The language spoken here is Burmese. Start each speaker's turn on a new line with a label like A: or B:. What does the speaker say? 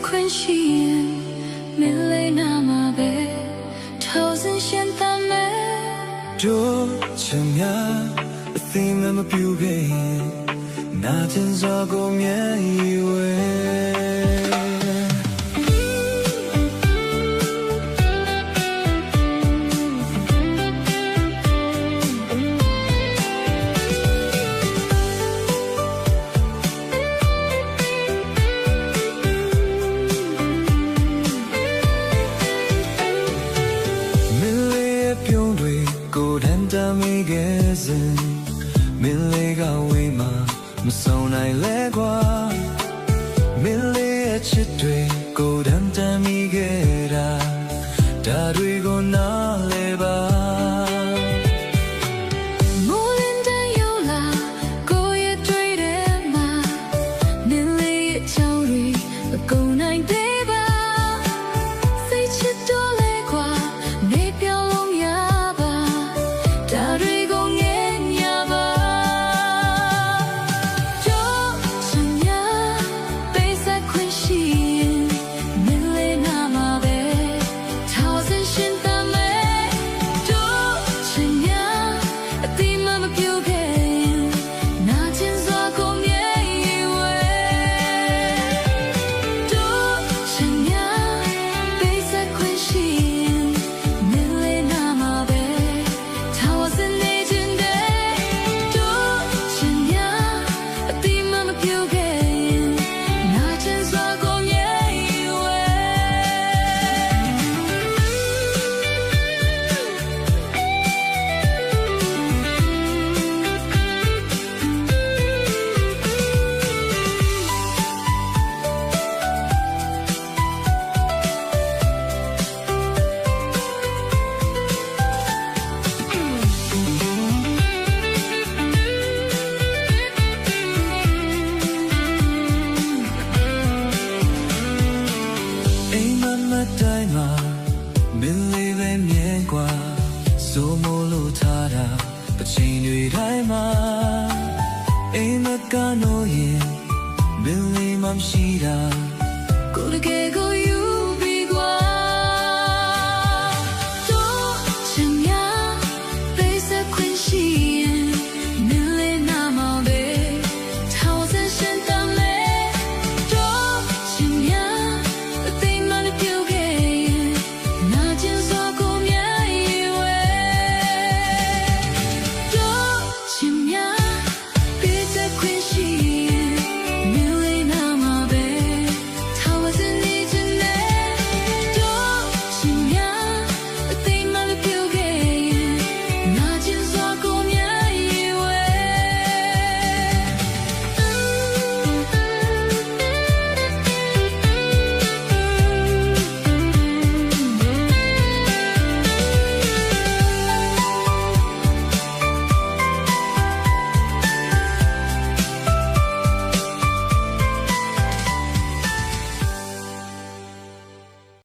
A: ခွင့်ရှိရင်မင်းလေးနာမှာပဲထောက်စင်ရှင်တမ်းမယ်
B: တို့ချင်များအသိမှမပြုခဲ့ရင်နာကျင်စွာကိုမြဲဝဲကိုယ်တမ်းတမိခဲ့စဉ်မင်းလေးကဝေးမှာမဆုံးနိုင်လဲကွာမင်းလေးရဲ့ချစ်တွေကိုယ်တမ်းတမိခဲ့တာဒါတွေကိုနားလဲပါ
A: မိုးလင်းတဲ့ရုံလာကိုရဲ့တွေ့တဲ့မှာမင်းလေးရဲ့ချောင်းတွေမကုန်နိုင်သေးပါစိတ်ချစ်တော့လဲကွာနေပြောင်းလုံးရ
B: တိုင်းမှာမင်းလေးပဲမြင်กว่าစိုးမိုးလို့ထားတာပချင်းတွေတိုင်းမှာအိမ်မကနိုးရင်မင်းလေးမှမရှိတာ